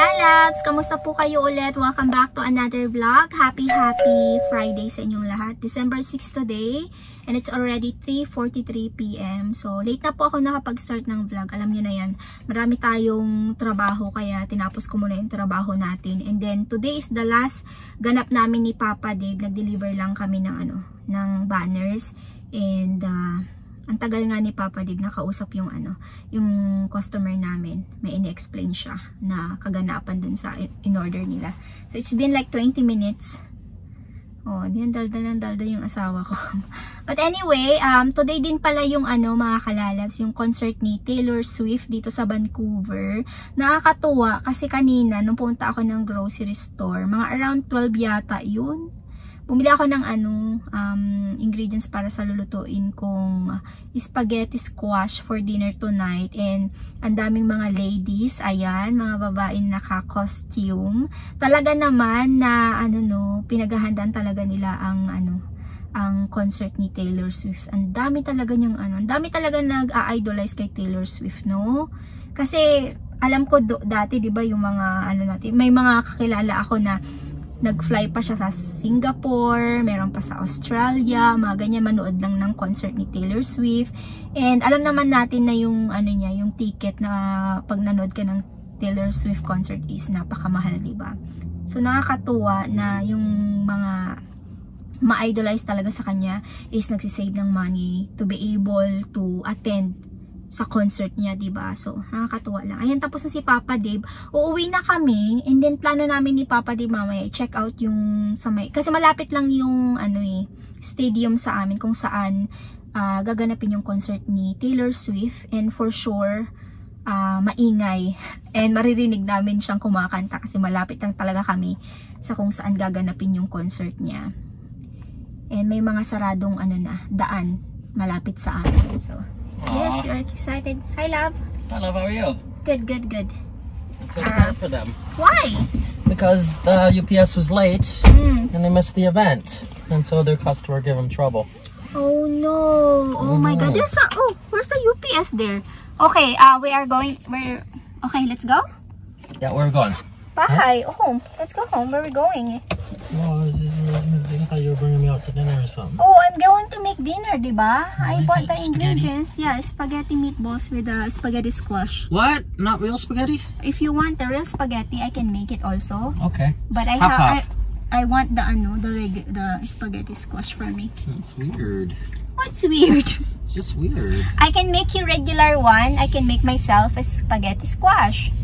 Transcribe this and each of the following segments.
kalalabs! Kamusta po kayo ulit? Welcome back to another vlog. Happy Friday sa inyong lahat. December 6 today and it's already 3:43 PM. So late na po ako nakapag-start ng vlog. Alam nyo na yan. Marami tayong trabaho kaya tinapos ko muna yung trabaho natin. And then today is the last ganap namin ni Papa Dave. Nag-deliver lang kami ng ng banners and ang tagal nga ni Papa Dave nakausap yung yung customer namin. May ini-explain siya na kaganapan dun sa in-order nila. So it's been like 20 minutes. Oh, diyan dalda yung asawa ko. But anyway, today din pala yung mga kalalabs, yung concert ni Taylor Swift dito sa Vancouver. Nakakatuwa kasi kanina nung punta ako ng grocery store, mga around 12 yata yun. Bumili ako ng ingredients para sa lulutuin kong spaghetti squash for dinner tonight. And ang daming mga ladies, ayan, mga babaeng naka-costume. Talaga naman na pinaghahandaan talaga nila ang concert ni Taylor Swift. Ang dami talaga ang dami talaga nag-idolize kay Taylor Swift, no? Kasi alam ko dati, 'di ba, yung mga natin, may mga kakilala ako na nag-fly pa siya sa Singapore, meron pa sa Australia, mga ganyan, manood lang ng concert ni Taylor Swift. And alam naman natin na yung yung ticket na pag nanood ka ng Taylor Swift concert is napakamahal, 'di ba? So nakakatuwa na yung mga ma-idolize talaga sa kanya is nagsisave ng money to be able to attend sa concert niya, diba? So, nakakatuwa lang. Ayan, tapos na si Papa Dave. Uuwi na kami, and then plano namin ni Papa Dave mamaya i-check out yung kasi malapit lang yung stadium sa amin kung saan gaganapin yung concert ni Taylor Swift, and for sure maingay and maririnig namin siyang kumakanta kasi malapit lang talaga kami sa kung saan gaganapin yung concert niya. And may mga saradong daan malapit sa amin. So yes, you're excited. Hi, love. Hi, love. How are you? Good. I'm sad for them. Why? Because the UPS was late and they missed the event, and so their customer gave them trouble. Oh no! Oh my God! There's where's the UPS there? Okay, we are going. Okay, let's go. Yeah, where are we going? Bye. Huh? Home. Let's go home. Where are we going? Oh, I thought you were bringing me out to dinner or something. Oh, I'm going to make dinner, diba? I bought the ingredients. Yeah, spaghetti meatballs with spaghetti squash. What? Not real spaghetti? If you want the real spaghetti, I can make it also. Okay. But I want the spaghetti squash for me. That's weird. What's weird? It's just weird. I can make you regular one. I can make myself a spaghetti squash.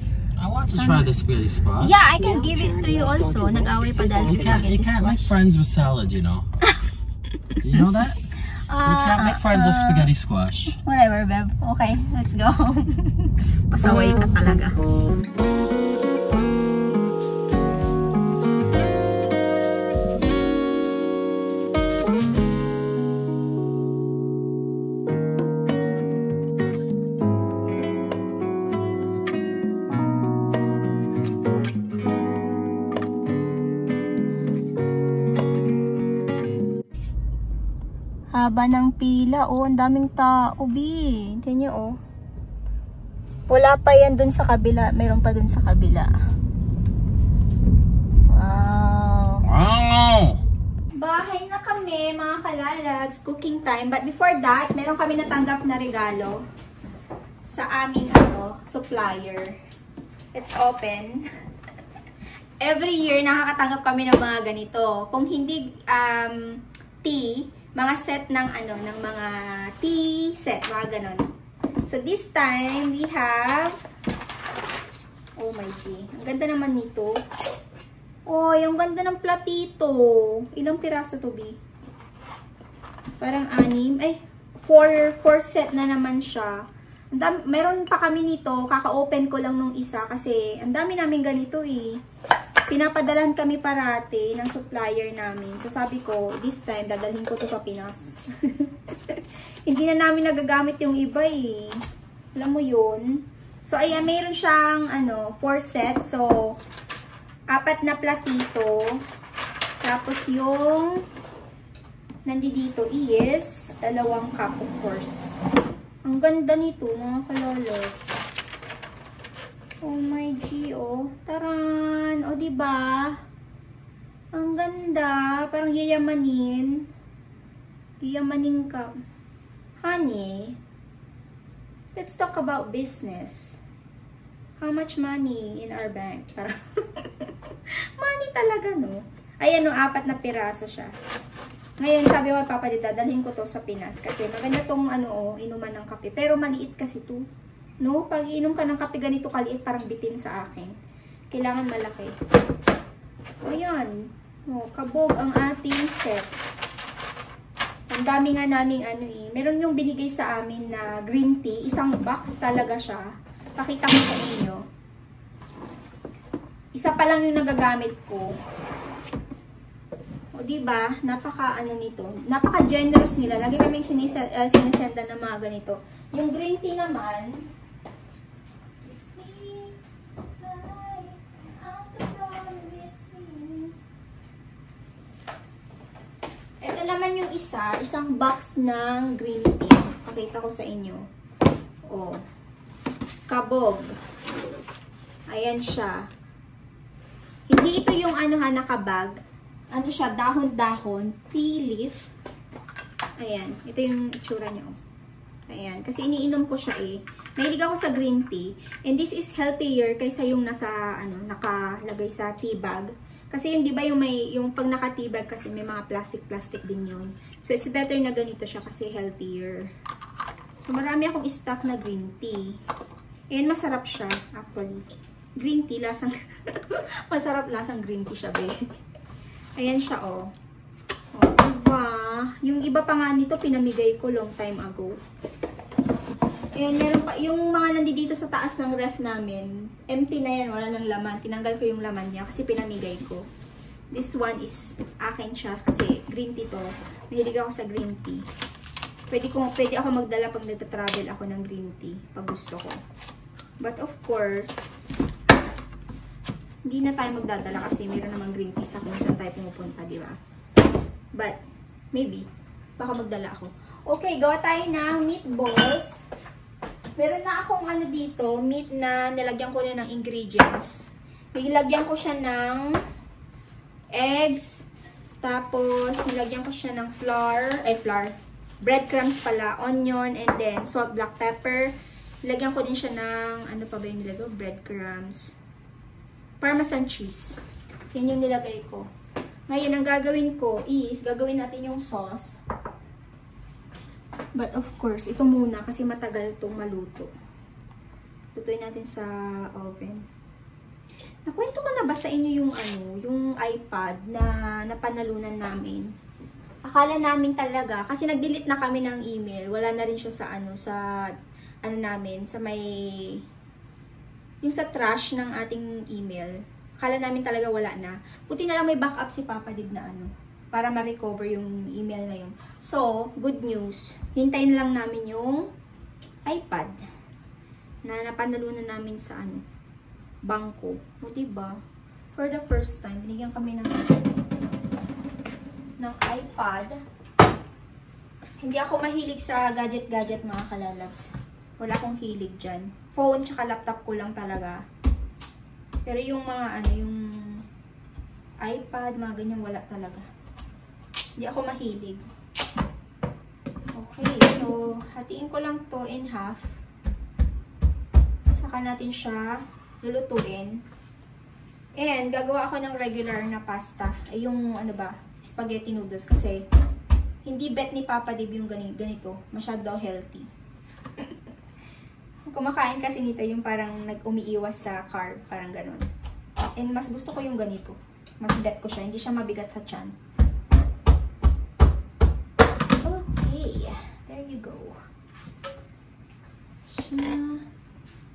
I want to try the spaghetti squash. Yeah, I can give it to you also. Nag-away pa dahil sa spaghetti squash. You can't make friends with salad, you know. You know that? You can't make friends with spaghetti squash. Whatever, babe. Okay, let's go. Pasaway ka talaga. Haba ng pila, ang daming tao, bi. Tingnan nyo, Wala pa yan dun sa kabila. Mayroon pa dun sa kabila. Wow. Wow! Bahay na kami, mga kalalabs. Cooking time. But before that, meron kami natanggap na regalo sa aming supplier. It's open. Every year, nakakatanggap kami ng mga ganito. Kung hindi tea, mga set ng ng mga tea set, mga ganon. So this time we have, oh my God, ang ganda naman nito. Oh, yung ganda ng platito. Ilang piraso to, be? Parang 6, 4 set na naman siya. Meron pa kami nito, kaka-open ko lang nung isa kasi ang dami namin ganito Pinapadalahan kami parati ng supplier namin. So sabi ko, this time, dadalhin ko to sa Pinas. Hindi na namin nagagamit yung iba Alam mo yun? So ayan, mayroon siyang 4 set. So, 4 na platito. Tapos yung nandito is 2 cup, of course. Ang ganda nito, mga kalolos. Oh my G, oh. Taran! O, diba? Ang ganda. Parang yayamanin. Yayamanin ka. Honey, let's talk about business. How much money in our bank? Parang money talaga, no? Ayan, no, 4 na piraso siya. Ngayon, sabi ko, dadalhin ko to sa Pinas. Kasi maganda tong, inuman ng kape. Pero maliit kasi to. No? Pag iinom ka ng kape ganito kaliit, parang bitin sa akin. Kailangan malaki. Ayan. Oh, kabog ang ating set. Ang dami nga naming meron yung binigay sa amin na green tea. Isang box talaga siya. Pakita ko sa inyo. Isa pa lang yung nagagamit ko. O diba? Napaka nito. Napaka generous nila. Lagi kaming sinisenda ng mga ganito. Yung green tea naman, ito naman yung isang box ng green tea. Pakita ko sa inyo. Oh. Kabog. Ayan siya. Hindi ito yung nakabag. Ano siya, dahon-dahon, tea leaf. Ayan, ito yung itsura niya. Ayan, kasi iniinom ko siya eh. Mahilig ako sa green tea. And this is healthier kaysa yung nasa, nakalagay sa tea bag. Kasi yung, di ba, yung pag naka-tea bag kasi may mga plastic din yun. So, it's better na ganito siya kasi healthier. So, marami akong stock na green tea. And masarap siya, actually. Green tea, lasang, masarap lasang green tea siya, babe. Ayan siya, oh. Oh, diba? Yung iba pa nga nito, pinamigay ko long time ago. Ayan, meron pa, yung mga nandito sa taas ng ref namin, empty na yan, wala nang laman. Tinanggal ko yung laman niya kasi pinamigay ko. This one is akin siya kasi green tea to. Mahilig ako sa green tea. Pwede ako magdala pag nagta-travel ako ng green tea pag gusto ko. But of course, hindi na tayo magdadala kasi mayroon namang green tea sa kung saan tayo pumupunta, di ba? But, maybe, baka magdala ako. Okay, gawa tayo ng meatballs. Meron na akong dito, meat na nilagyan ko na ng ingredients. Nilagyan ko siya ng eggs, tapos nilagyan ko siya ng breadcrumbs pala, onion, and then salt, black pepper. Nilagyan ko din siya ng, ano pa ba yung nilagay? Breadcrumbs. Parmesan cheese. Yan yung nilagay ko. Ngayon, ang gagawin ko is, gagawin natin yung sauce. But of course, ito muna kasi matagal itong maluto. Lutuin natin sa oven. Nakwento ko na ba sa inyo yung yung iPad na napanalunan namin? Akala namin talaga, kasi nag-delete na kami ng email. Wala na rin siya sa namin, sa may, yung sa trash ng ating email. Akala namin talaga wala na. Buti na lang may backup si Papa Dib na para ma-recover yung email na yun. So, good news. Hintayin lang namin yung iPad na napanalunan namin sa bangko. O, diba? For the first time, binigyan kami ng iPad. Hindi ako mahilig sa gadget-gadget, mga kalalabs. Wala akong hilig dyan. Phone tsaka laptop ko lang talaga. Pero yung mga yung iPad, mga ganyan, wala talaga. Hindi ako mahilig. Okay, so hatiin ko lang to in half. Saka natin siya lulutuin. And gagawa ako ng regular na pasta. Ay yung spaghetti noodles kasi hindi bet ni Papa Dib yung ganito. Masyado daw healthy. Kumakain kasi nito yung parang nag-umiiwas sa carb, parang ganun. And mas gusto ko yung ganito. Mas bet ko siya, hindi siya mabigat sa tiyan. Okay, there you go.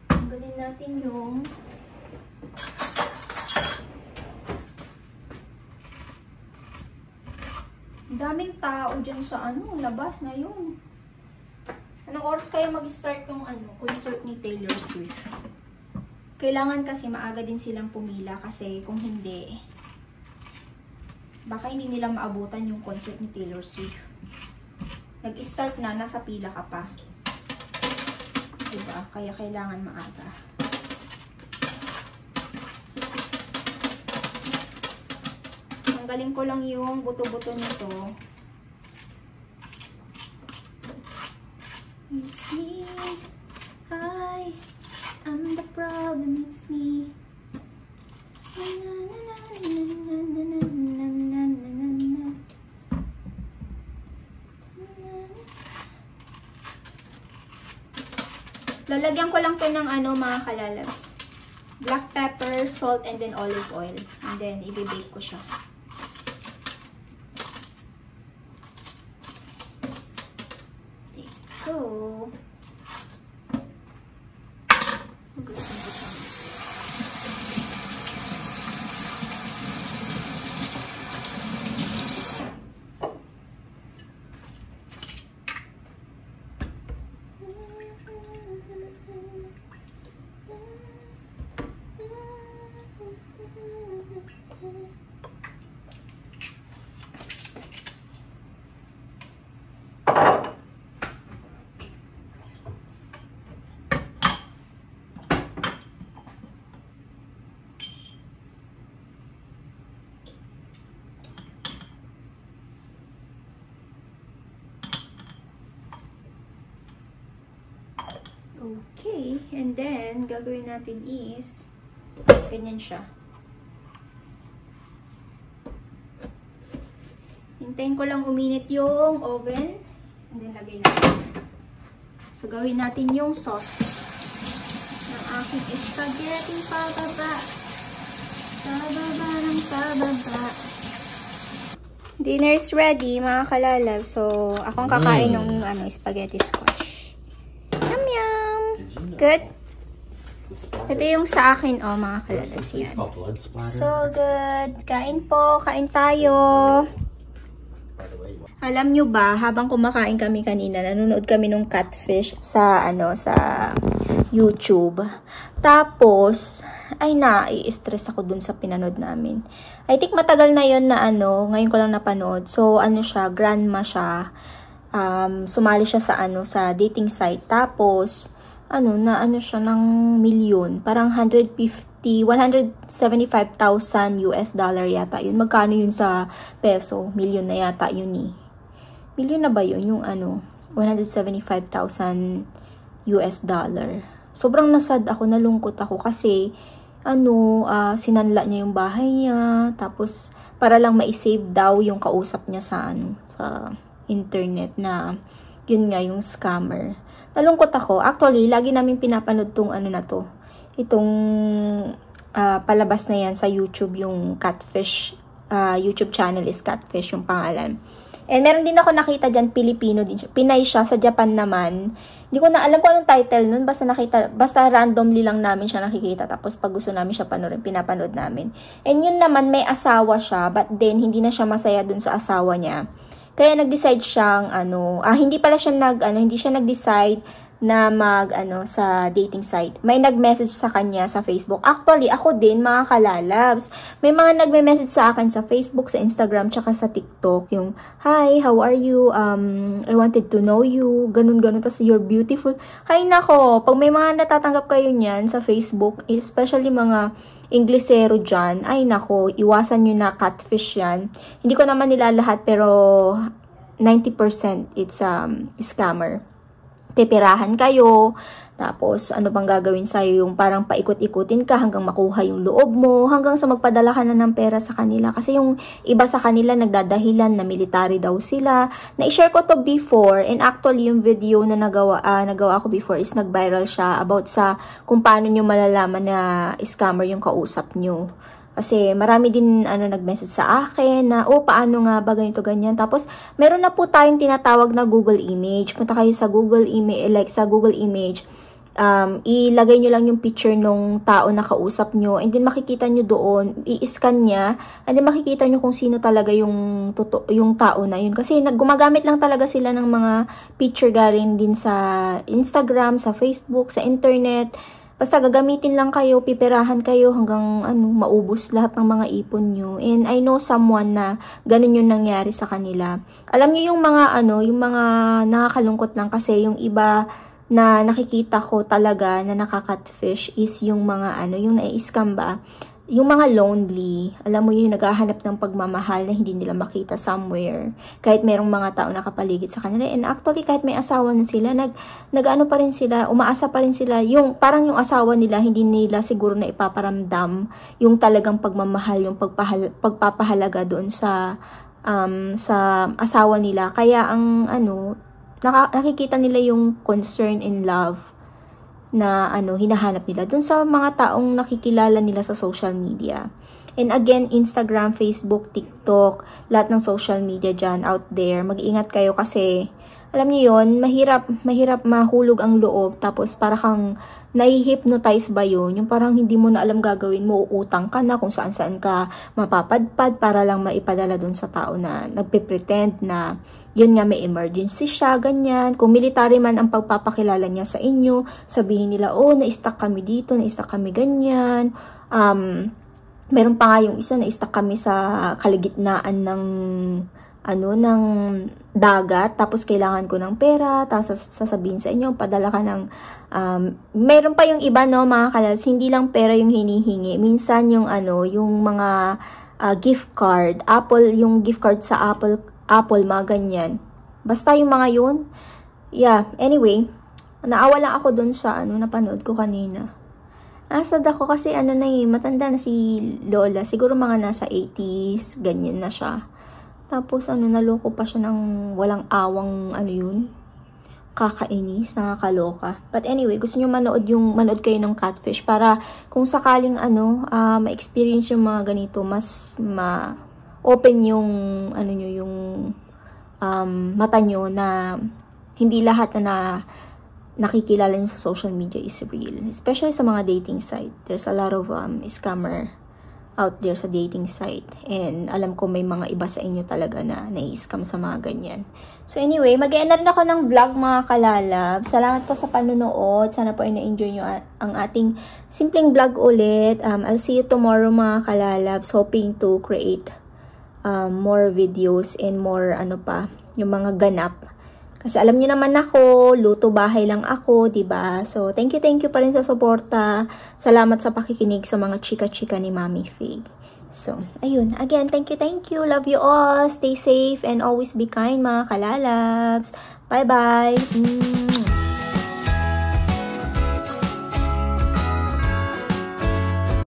Tanggalin natin yung daming tao dyan sa labas ngayon. Anong oras kayo mag-start yung concert ni Taylor Swift? Kailangan kasi maaga din silang pumila kasi kung hindi, baka hindi nila maabutan yung concert ni Taylor Swift. Nag-start na, nasa pila ka pa. Diba? Kaya kailangan maaga. Tanggalin ko lang yung buto-buto nito. It's me. Hi. I'm the problem. It's me. Lalagyan ko lang to ng ano mga kalalabs. Black pepper, salt, and then olive oil. And then, i-bake ko siya. There you go. Okay, and then, gagawin natin is, ganyan siya. Hintayin ko lang uminit yung oven, and then lagay natin. So, gawin natin yung sauce ng aking spaghetti pababa. Pababa ng pababa. Dinner's ready, mga kalalab. So, akong kakain ng spaghetti squash. Good? Ito yung sa akin, oh, mga kalalas yan. So good. Kain po. Kain tayo. Alam nyo ba, habang kumakain kami kanina, nanonood kami ng catfish sa, sa YouTube. Tapos, ay i-stress ako dun sa pinanood namin. I think matagal na yon na ngayon ko lang napanood. So, siya, grandma siya. Sumali siya sa, sa dating site. Tapos, siya ng milyon. Parang 175,000 US dollar yata yun. Magkano yun sa peso? Milyon na yata yun eh. Milyon na ba yun? Yung 175,000 US dollar. Sobrang nasad ako, nalungkot ako kasi sinanla niya yung bahay niya. Tapos, para lang ma-save daw yung kausap niya sa sa internet na yun nga yung scammer. Nalungkot ako. Actually, lagi namin pinapanood tong na to. Itong palabas na yan sa YouTube, yung Catfish. YouTube channel is Catfish, yung pangalan. And meron din ako nakita dyan, Pilipino din siya. Pinay siya, sa Japan naman. Hindi ko na alam kung anong title nun. Basta randomly lang namin siya nakikita. Tapos pag gusto namin siya panoorin, pinapanood namin. And yun naman, may asawa siya. But then, hindi na siya masaya dun sa asawa niya. Kaya nag-decide siyang hindi pala siya hindi siya nag-decide na sa dating site. May nag-message sa kanya sa Facebook. Actually, ako din, mga kalalabs. May mga nagme-message sa akin sa Facebook, sa Instagram, tsaka sa TikTok. Yung, hi, how are you? I wanted to know you. Ganun-ganun. Tas you're beautiful. Hay nako, pag may mga natatanggap kayo niyan sa Facebook, especially mga Inglesero dyan, ay nako, iwasan nyo na, catfish yan. Hindi ko naman nila lahat, pero 90% it's scammer. Pipirahan kayo, tapos ano bang gagawin sa'yo, yung parang paikot-ikutin ka hanggang makuha yung loob mo, hanggang sa magpadala ka na ng pera sa kanila. Kasi yung iba sa kanila nagdadahilan na military daw sila. Na-share ko to before, and actually yung video na nagawa ko before is nag-viral siya about sa kung paano nyo malalaman na scammer yung kausap nyo. Kasi marami din nag-message sa akin na, paano nga ba ganito, ganyan. Tapos, meron na po tayong tinatawag na Google Image. Punta kayo sa Google Image, ilagay nyo lang yung picture nung tao na kausap nyo, and then makikita nyo doon, i-scan niya, and then makikita nyo kung sino talaga yung tao na yun. Kasi gumagamit lang talaga sila ng mga picture galing din sa Instagram, sa Facebook, sa internet. Basta gagamitin lang kayo, pipirahan kayo hanggang maubos lahat ng mga ipon nyo. And I know someone na ganun yung nangyari sa kanila. Alam niyo yung mga yung mga nakakalungkot lang kasi yung iba na nakikita ko talaga na nakaka-catfish is yung mga yung nai-scam ba. yung mga lonely, alam mo yung naghahanap ng pagmamahal na hindi nila makita somewhere, kahit merong mga tao nakapaligid sa kanila. And actually, kahit may asawa na sila, nag-ano pa rin sila, umaasa pa rin sila, yung parang yung asawa nila, hindi nila siguro na ipaparamdam yung talagang pagmamahal, yung pagpapahalaga doon sa asawa nila. Kaya ang nakikita nila yung concern and love na hinahanap nila dun sa mga taong nakikilala nila sa social media. And again, Instagram, Facebook, TikTok, lahat ng social media dyan out there, mag-iingat kayo kasi alam niyo yon, mahirap mahulog ang loob, tapos para kang nahi-hypnotize ba yun? Yung parang hindi mo na alam gagawin mo, uutang ka na kung saan-saan ka mapapadpad para lang maipadala dun sa tao na nagpe-pretend na yun nga may emergency siya, ganyan. Kung military man ang pagpapakilala niya sa inyo, sabihin nila, oh, na-stuck kami dito, na-stuck kami ganyan. Meron pa nga yung isa, na-stuck kami sa kaligitnaan ng ng dagat, tapos kailangan ko ng pera, tapos sasabihin sa inyo, padala ka ng, meron pa yung iba, no, mga kalabs, hindi lang pera yung hinihingi, minsan yung yung mga gift card, yung gift card sa Apple, mga ganyan, basta yung mga yun, yeah, anyway, naawa lang ako dun sa napanood ko kanina. Nasad ako kasi matanda na si Lola, siguro mga nasa 80s, ganyan na siya. Tapos, naloko pa siya ng walang awang, kakainis, nakakaloka. But anyway, gusto nyo manood kayo ng Catfish para kung sakaling, ma-experience yung mga ganito, mas ma-open yung, mata nyo na hindi lahat na nakikilala nyo sa social media is real. Especially sa mga dating site. There's a lot of, scammer out there sa dating site. And alam ko may mga iba sa inyo talaga na nai-scam sa mga ganyan. So anyway, mag-e-end na rin ako ng vlog, mga kalalab. Salamat po sa panunood. Sana po ay na-enjoy nyo ang ating simpleng vlog ulit. I'll see you tomorrow, mga kalalabs. Hoping to create more videos and more yung mga ganap. Kasi alam niyo naman ako, luto bahay lang ako, 'di ba? So, thank you pa rin sa suporta. Salamat sa pakikinig sa mga chika-chika ni Mami Faye. So, ayun. Again, thank you. Love you all. Stay safe and always be kind, mga kalalabs. Bye-bye.